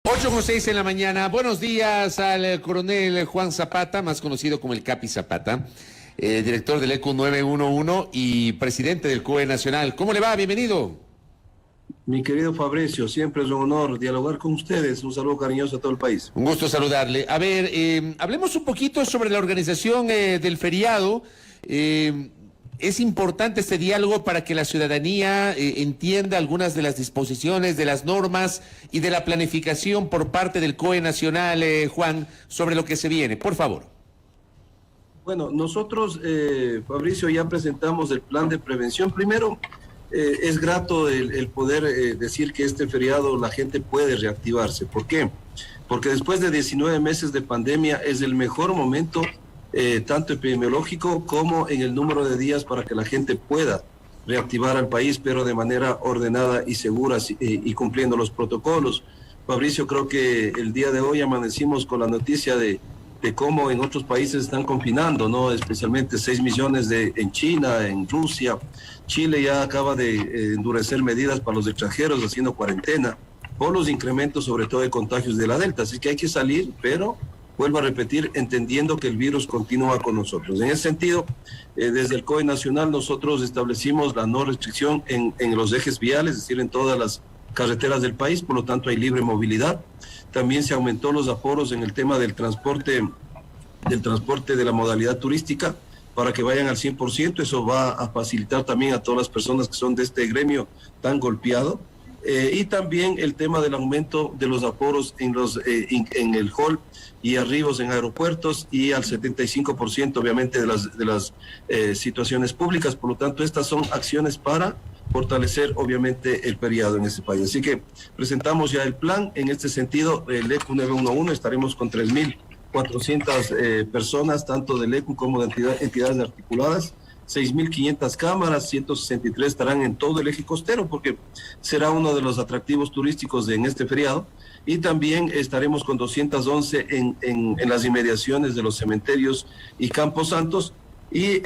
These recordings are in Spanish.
8:06 en la mañana. Buenos días al coronel Juan Zapata, más conocido como el Capi Zapata, director del ECU 911 y presidente del COE Nacional. ¿Cómo le va? Bienvenido. Mi querido Fabricio, siempre es un honor dialogar con ustedes. Un saludo cariñoso a todo el país. Un gusto saludarle. A ver, hablemos un poquito sobre la organización del feriado. Es importante este diálogo para que la ciudadanía entienda algunas de las disposiciones, de las normas y de la planificación por parte del COE Nacional, Juan, sobre lo que se viene. Por favor. Bueno, nosotros, Fabricio, ya presentamos el plan de prevención. Primero, es grato el poder decir que este feriado la gente puede reactivarse. ¿Por qué? Porque después de 19 meses de pandemia es el mejor momento, tanto epidemiológico como en el número de días para que la gente pueda reactivar al país, pero de manera ordenada y segura y cumpliendo los protocolos. Fabricio, creo que el día de hoy amanecimos con la noticia de cómo en otros países están confinando, ¿no? Especialmente 6 millones en China, en Rusia. Chile ya acaba de endurecer medidas para los extranjeros haciendo cuarentena por los incrementos sobre todo de contagios de la Delta. Así que hay que salir, pero vuelvo a repetir, entendiendo que el virus continúa con nosotros. En ese sentido, desde el COE Nacional nosotros establecimos la no restricción en los ejes viales, es decir, en todas las carreteras del país, por lo tanto hay libre movilidad. También se aumentó los aforos en el tema del transporte de la modalidad turística para que vayan al 100%. Eso va a facilitar también a todas las personas que son de este gremio tan golpeado. Y también el tema del aumento de los aforos en el hall y arribos en aeropuertos y al 75% obviamente de las situaciones públicas. Por lo tanto, estas son acciones para fortalecer obviamente el feriado en este país. Así que presentamos ya el plan. En este sentido, el ECU 911 estaremos con 3.400 personas, tanto del ECU como de entidades articuladas. 6.500 cámaras, 163 estarán en todo el eje costero porque será uno de los atractivos turísticos en este feriado, y también estaremos con 211 en las inmediaciones de los cementerios y campos santos, y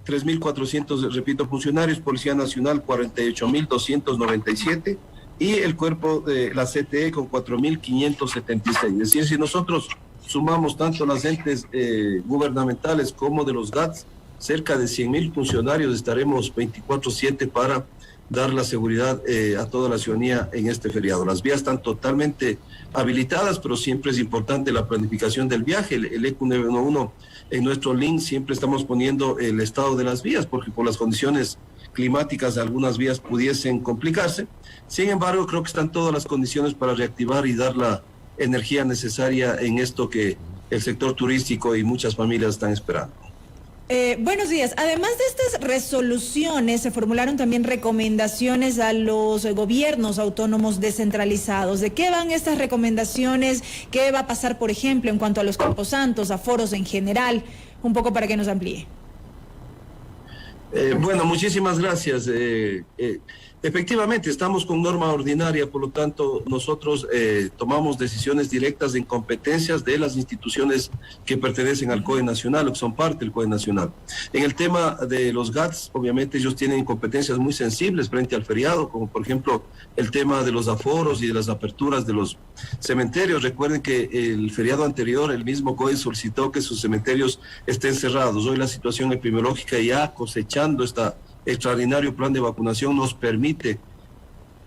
3.400, repito, funcionarios, Policía Nacional 48.297 y el cuerpo de la CTE con 4.576. Es decir, si nosotros sumamos tanto las entes gubernamentales como de los GATS, cerca de 100.000 funcionarios estaremos 24/7 para dar la seguridad a toda la ciudadanía en este feriado. Las vías están totalmente habilitadas, pero siempre es importante la planificación del viaje. El ECU 911 en nuestro link siempre estamos poniendo el estado de las vías, porque por las condiciones climáticas algunas vías pudiesen complicarse. Sin embargo, creo que están todas las condiciones para reactivar y dar la energía necesaria en esto que el sector turístico y muchas familias están esperando. Buenos días. Además de estas resoluciones, se formularon también recomendaciones a los gobiernos autónomos descentralizados. ¿De qué van estas recomendaciones? ¿Qué va a pasar, por ejemplo, en cuanto a los camposantos, aforos en general? Un poco para que nos amplíe. Bueno, muchísimas gracias. Efectivamente, estamos con norma ordinaria, por lo tanto, nosotros tomamos decisiones directas en competencias de las instituciones que pertenecen al COE Nacional o que son parte del COE Nacional. En el tema de los GATS, obviamente ellos tienen competencias muy sensibles frente al feriado, como por ejemplo el tema de los aforos y de las aperturas de los cementerios. Recuerden que el feriado anterior, el mismo COE solicitó que sus cementerios estén cerrados. Hoy la situación epidemiológica ya cosechando esta extraordinario plan de vacunación nos permite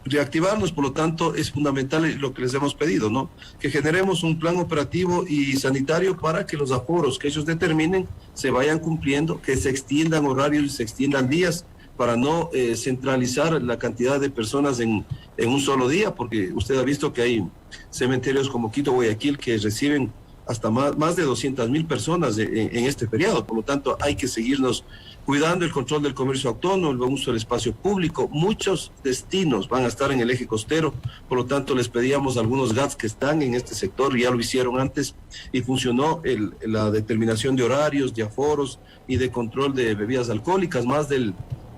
reactivarnos, por lo tanto es fundamental lo que les hemos pedido, ¿no? Que generemos un plan operativo y sanitario para que los aforos que ellos determinen se vayan cumpliendo, que se extiendan horarios y se extiendan días para no centralizar la cantidad de personas en un solo día, porque usted ha visto que hay cementerios como Quito, Guayaquil, que reciben hasta más de 200.000 personas en este feriado. Por lo tanto, hay que seguirnos cuidando el control del comercio autónomo, el buen uso del espacio público. Muchos destinos van a estar en el eje costero, por lo tanto les pedíamos a algunos GATS que están en este sector, ya lo hicieron antes y funcionó la determinación de horarios, de aforos y de control de bebidas alcohólicas,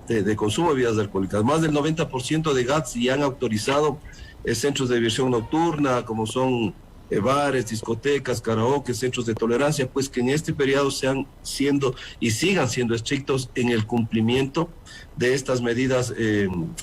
de consumo de bebidas alcohólicas. Más del 90% de GATS ya han autorizado centros de diversión nocturna, como son bares, discotecas, karaoke, centros de tolerancia, pues que en este periodo sean siendo y sigan siendo estrictos en el cumplimiento de estas medidas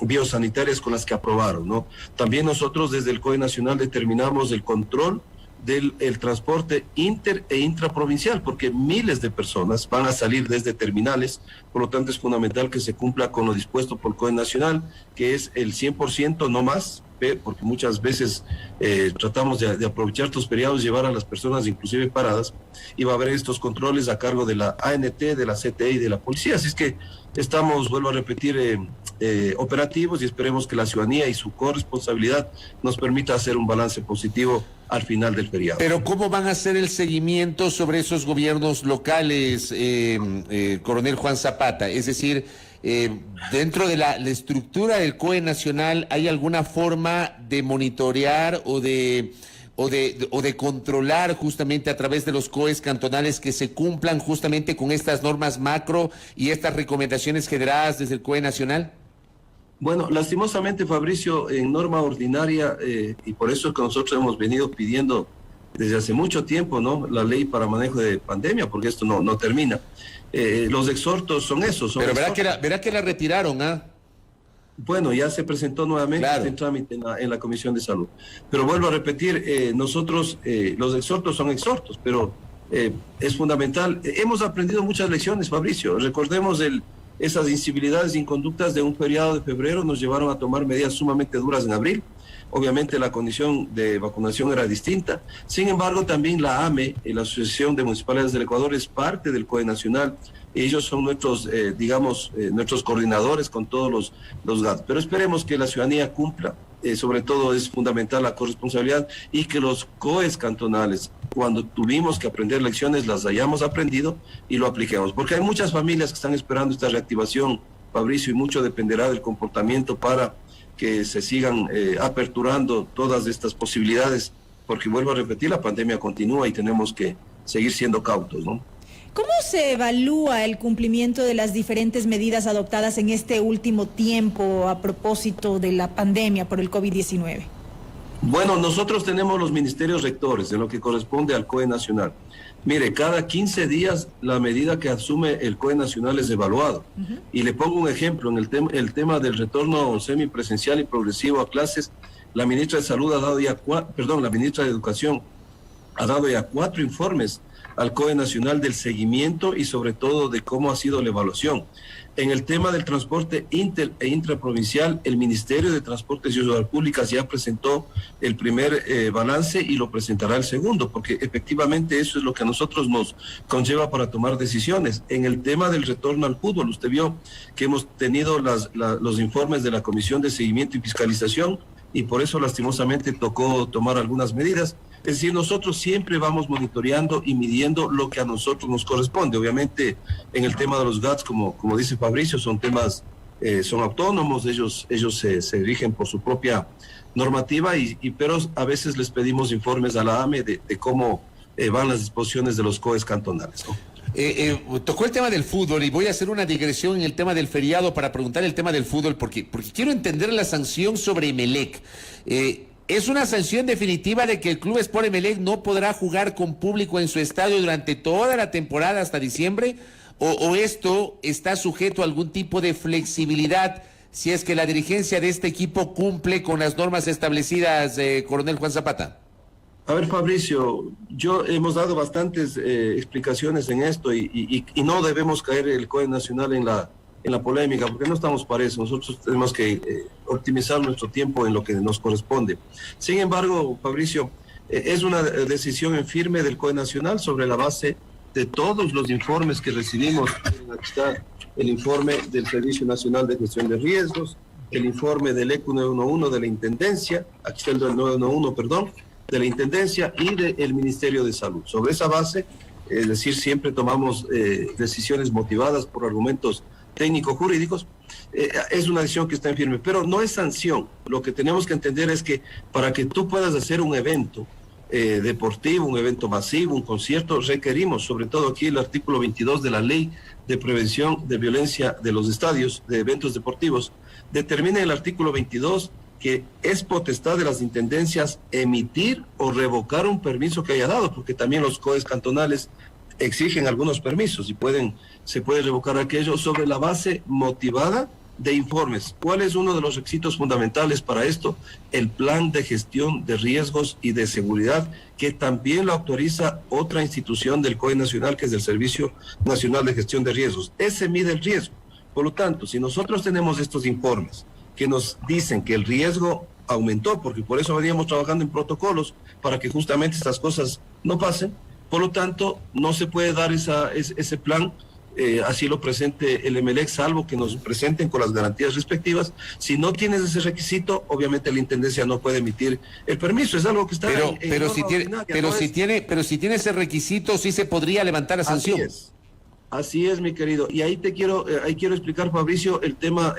biosanitarias con las que aprobaron, ¿no? También nosotros desde el COE Nacional determinamos el control del transporte inter e intraprovincial, porque miles de personas van a salir desde terminales, por lo tanto es fundamental que se cumpla con lo dispuesto por el COE Nacional, que es el 100%, no más, porque muchas veces tratamos de aprovechar estos periodos, llevar a las personas inclusive paradas, y va a haber estos controles a cargo de la ANT, de la CTI y de la policía. Así es que estamos, vuelvo a repetir, operativos, y esperemos que la ciudadanía y su corresponsabilidad nos permita hacer un balance positivo al final del feriado. Pero ¿cómo van a hacer el seguimiento sobre esos gobiernos locales, coronel Juan Zapata? Es decir, dentro de la estructura del COE Nacional, ¿hay alguna forma de monitorear o de controlar justamente a través de los COEs cantonales que se cumplan justamente con estas normas macro y estas recomendaciones generadas desde el COE Nacional? Bueno, lastimosamente, Fabricio, en norma ordinaria, y por eso es que nosotros hemos venido pidiendo desde hace mucho tiempo, ¿no?, la ley para manejo de pandemia, porque esto no termina. Los exhortos son esos. Pero verá que la retiraron, ¿ah? Bueno, ya se presentó nuevamente, claro, en trámite en la Comisión de Salud. Pero vuelvo a repetir, nosotros, los exhortos son exhortos, pero es fundamental. Hemos aprendido muchas lecciones, Fabricio. Recordemos esas incivilidades e inconductas de un feriado de febrero nos llevaron a tomar medidas sumamente duras en abril. Obviamente la condición de vacunación era distinta. Sin embargo, también la AME, la Asociación de Municipalidades del Ecuador, es parte del COE Nacional. Ellos son nuestros, nuestros coordinadores con todos los GAT. Pero esperemos que la ciudadanía cumpla. Sobre todo es fundamental la corresponsabilidad, y que los COEs cantonales, cuando tuvimos que aprender lecciones, las hayamos aprendido y lo apliquemos. Porque hay muchas familias que están esperando esta reactivación, Fabricio, y mucho dependerá del comportamiento para que se sigan aperturando todas estas posibilidades, porque vuelvo a repetir, la pandemia continúa y tenemos que seguir siendo cautos, ¿no? ¿Cómo se evalúa el cumplimiento de las diferentes medidas adoptadas en este último tiempo a propósito de la pandemia por el COVID-19? Bueno, nosotros tenemos los ministerios rectores en lo que corresponde al COE Nacional. Mire, cada 15 días la medida que asume el COE Nacional es evaluado. Y le pongo un ejemplo, en el tema del retorno semipresencial y progresivo a clases, la ministra de Salud ha dado ya, la ministra de Educación ha dado ya 4 informes al COE Nacional del seguimiento y sobre todo de cómo ha sido la evaluación. En el tema del transporte inter e intraprovincial, el Ministerio de Transportes y Obras Públicas ya presentó el primer balance y lo presentará el segundo, porque efectivamente eso es lo que a nosotros nos conlleva para tomar decisiones. En el tema del retorno al fútbol, usted vio que hemos tenido los informes de la Comisión de Seguimiento y Fiscalización, y por eso lastimosamente tocó tomar algunas medidas. Es decir, nosotros siempre vamos monitoreando y midiendo lo que a nosotros nos corresponde. Obviamente, en el tema de los GATS, como dice Fabricio, son temas, son autónomos, ellos se rigen por su propia normativa, pero a veces les pedimos informes a la AME de cómo van las disposiciones de los COEs cantonales, ¿no? Tocó el tema del fútbol y voy a hacer una digresión en el tema del feriado para preguntar el tema del fútbol porque quiero entender la sanción sobre Emelec. ¿Es una sanción definitiva de que el Club Sport Emelec no podrá jugar con público en su estadio durante toda la temporada hasta diciembre? ¿O esto está sujeto a algún tipo de flexibilidad si es que la dirigencia de este equipo cumple con las normas establecidas, coronel Juan Zapata? A ver, Fabricio, hemos dado bastantes explicaciones en esto y no debemos caer el COE Nacional en la polémica, porque no estamos para eso. Nosotros tenemos que optimizar nuestro tiempo en lo que nos corresponde. Sin embargo, Fabricio, es una decisión en firme del COE Nacional sobre la base de todos los informes que recibimos. Aquí está el informe del Servicio Nacional de Gestión de Riesgos, el informe del ECU 911 de la Intendencia, aquí está el del 911, perdón, de la Intendencia y del Ministerio de Salud. Sobre esa base, es decir, siempre tomamos decisiones motivadas por argumentos técnico-jurídicos, es una decisión que está en firme, pero no es sanción. Lo que tenemos que entender es que para que tú puedas hacer un evento deportivo, un evento masivo, un concierto, requerimos, sobre todo aquí el artículo 22 de la Ley de Prevención de Violencia de los Estadios, de Eventos Deportivos, determina en el artículo 22 que es potestad de las intendencias emitir o revocar un permiso que haya dado, porque también los COEs cantonales exigen algunos permisos y se puede revocar aquello sobre la base motivada de informes. ¿Cuál es uno de los requisitos fundamentales para esto? El plan de gestión de riesgos y de seguridad, que también lo autoriza otra institución del COE nacional, que es el Servicio Nacional de Gestión de Riesgos. Ese mide el riesgo. Por lo tanto, si nosotros tenemos estos informes que nos dicen que el riesgo aumentó, porque por eso veníamos trabajando en protocolos para que justamente estas cosas no pasen, por lo tanto, no se puede dar ese plan, así lo presente el Emelec, salvo que nos presenten con las garantías respectivas. Si no tienes ese requisito, obviamente la intendencia no puede emitir el permiso. Es algo que está pero si tiene ese requisito, sí se podría levantar la sanción. Así es, mi querido. Y ahí quiero explicar, Fabricio, el tema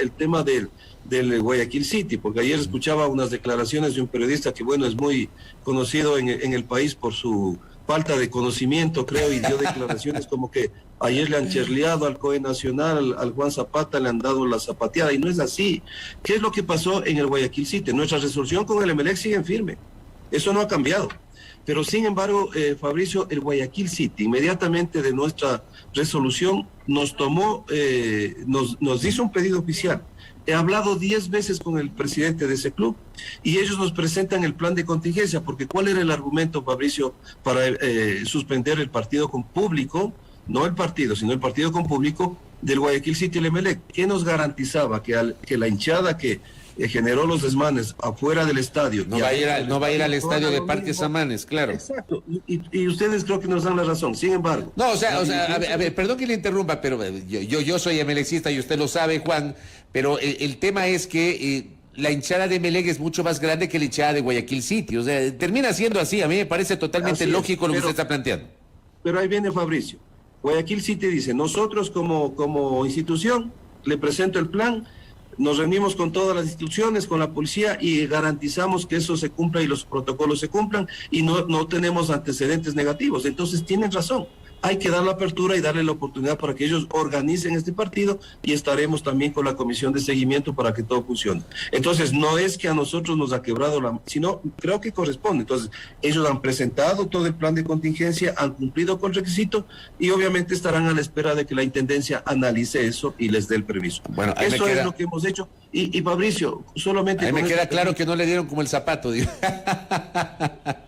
del Guayaquil City, porque ayer escuchaba unas declaraciones de un periodista que, bueno, es muy conocido en el país por su falta de conocimiento, creo, y dio declaraciones como que ayer le han cherleado al COE Nacional, al Juan Zapata le han dado la zapateada, y no es así. ¿Qué es lo que pasó en el Guayaquil City? Nuestra resolución con el Emelec sigue en firme. Eso no ha cambiado. Pero sin embargo, Fabricio, el Guayaquil City, inmediatamente de nuestra resolución, nos hizo un pedido oficial. He hablado 10 veces con el presidente de ese club y ellos nos presentan el plan de contingencia, porque ¿cuál era el argumento, Fabricio, para suspender el partido con público? No el partido, sino el partido con público del Guayaquil City y el Emelec. ¿Qué nos garantizaba? Que la hinchada que generó los desmanes afuera del estadio. No va a ir al estadio de Parque Samanes, claro. Exacto. Y ustedes creo que nos dan la razón. Sin embargo. No, a ver, perdón que le interrumpa, pero yo soy emelecista y usted lo sabe, Juan, pero el tema es que la hinchada de Emelec es mucho más grande que la hinchada de Guayaquil City. O sea, termina siendo así. A mí me parece totalmente lógico lo que usted está planteando. Pero ahí viene Fabricio. Guayaquil City dice, nosotros como institución le presento el plan. Nos reunimos con todas las instituciones, con la policía, y garantizamos que eso se cumpla y los protocolos se cumplan, y no tenemos antecedentes negativos. Entonces tienen razón. Hay que dar la apertura y darle la oportunidad para que ellos organicen este partido, y estaremos también con la comisión de seguimiento para que todo funcione. Entonces, no es que a nosotros nos ha quebrado sino creo que corresponde. Entonces, ellos han presentado todo el plan de contingencia, han cumplido con el requisito y obviamente estarán a la espera de que la intendencia analice eso y les dé el permiso. Bueno, eso es lo que hemos hecho. Y Fabricio, solamente... A mí me queda claro que no le dieron como el zapato, digo.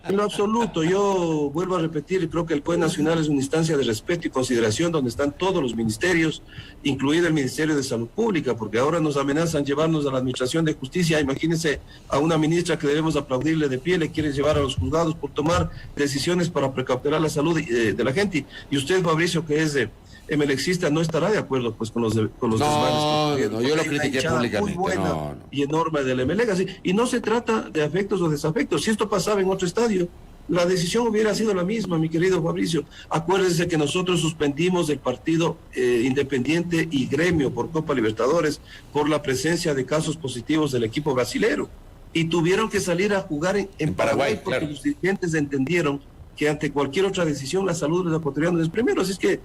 En lo absoluto, yo vuelvo a repetir, creo que el COE Nacional es una instancia de respeto y consideración donde están todos los ministerios, incluido el Ministerio de Salud Pública, porque ahora nos amenazan llevarnos a la Administración de Justicia. Imagínense a una ministra que debemos aplaudirle de pie, le quieren llevar a los juzgados por tomar decisiones para precautelar la salud de la gente. Y usted, Fabricio, que es emelecista, no estará de acuerdo pues con los desmanes. No, yo lo critiqué públicamente. Muy buena y enorme del Emelec, así. Y no se trata de afectos o desafectos. Si esto pasaba en otro estadio, la decisión hubiera sido la misma, mi querido Fabricio. Acuérdense que nosotros suspendimos el partido Independiente y Gremio por Copa Libertadores por la presencia de casos positivos del equipo brasilero. Y tuvieron que salir a jugar en Paraguay porque claro, los dirigentes entendieron que ante cualquier otra decisión la salud de los ecuatorianos es primero. Así es que,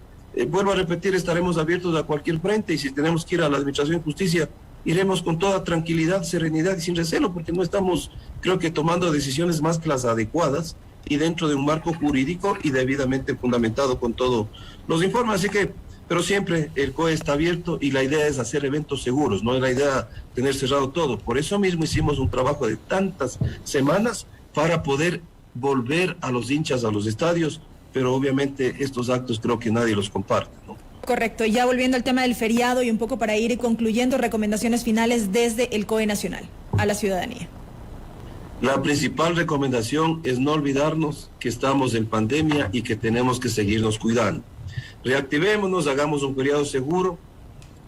vuelvo a repetir, estaremos abiertos a cualquier frente, y si tenemos que ir a la Administración de Justicia, iremos con toda tranquilidad, serenidad y sin recelo, porque no estamos, creo que, tomando decisiones más que las adecuadas y dentro de un marco jurídico y debidamente fundamentado con todos los informes. Así que, pero siempre el COE está abierto y la idea es hacer eventos seguros, no es la idea tener cerrado todo. Por eso mismo hicimos un trabajo de tantas semanas para poder volver a los hinchas a los estadios, pero obviamente estos actos creo que nadie los comparte, ¿no? Correcto. Ya volviendo al tema del feriado y un poco para ir concluyendo, recomendaciones finales desde el COE Nacional a la ciudadanía. La principal recomendación es no olvidarnos que estamos en pandemia y que tenemos que seguirnos cuidando. Reactivémonos, hagamos un feriado seguro.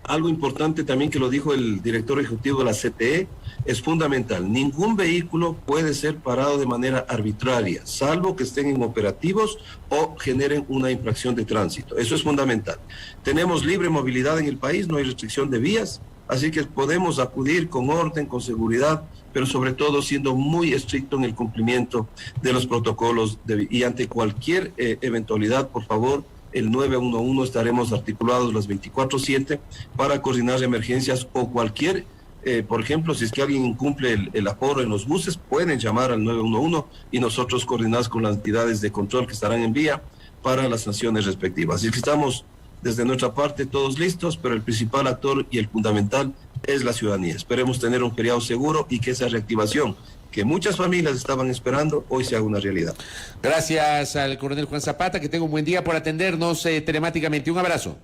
Algo importante también que lo dijo el director ejecutivo de la CTE, es fundamental. Ningún vehículo puede ser parado de manera arbitraria, salvo que estén en operativos o generen una infracción de tránsito. Eso es fundamental. Tenemos libre movilidad en el país, no hay restricción de vías, así que podemos acudir con orden, con seguridad, pero sobre todo siendo muy estricto en el cumplimiento de los protocolos. Y ante cualquier eventualidad, por favor, el 911 estaremos articulados las 24/7 para coordinar emergencias o cualquier Por ejemplo, si es que alguien incumple el aforo en los buses, pueden llamar al 911 y nosotros coordinamos con las entidades de control que estarán en vía para las sanciones respectivas. Así que estamos desde nuestra parte todos listos, pero el principal actor y el fundamental es la ciudadanía. Esperemos tener un feriado seguro y que esa reactivación que muchas familias estaban esperando hoy se haga una realidad. Gracias al coronel Juan Zapata, que tenga un buen día por atendernos telemáticamente. Un abrazo.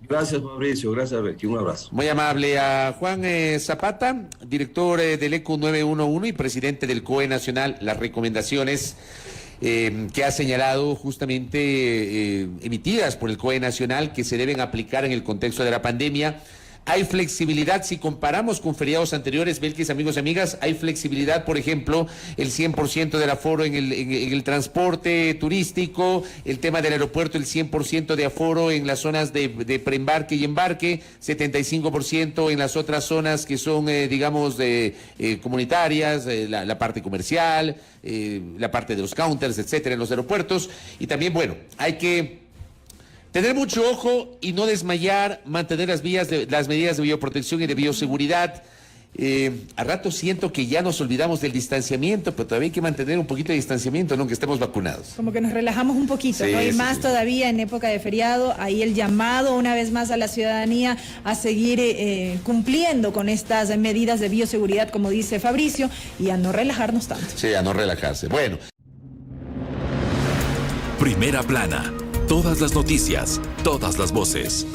Gracias, Mauricio. Gracias, Becky. Un abrazo. Muy amable a Juan Zapata, director del ECO 911 y presidente del COE Nacional. Las recomendaciones que ha señalado justamente emitidas por el COE Nacional que se deben aplicar en el contexto de la pandemia. Hay flexibilidad si comparamos con feriados anteriores, Belkis, amigos y amigas, hay flexibilidad, por ejemplo, el 100% del aforo en el transporte turístico, el tema del aeropuerto, el 100% de aforo en las zonas de preembarque y embarque, 75% en las otras zonas que son, digamos, comunitarias, la parte comercial, la parte de los counters, etcétera, en los aeropuertos. Y también, bueno, hay que tener mucho ojo y no desmayar, mantener las medidas de bioprotección y de bioseguridad. A rato siento que ya nos olvidamos del distanciamiento, pero todavía hay que mantener un poquito de distanciamiento, ¿no? Aunque estemos vacunados. Como que nos relajamos un poquito, Sí, ¿no? Y sí, más sí. todavía en época de feriado, ahí el llamado una vez más a la ciudadanía a seguir cumpliendo con estas medidas de bioseguridad, como dice Fabricio, y a no relajarnos tanto. Sí, a no relajarse. Bueno. Primera plana. Todas las noticias, todas las voces.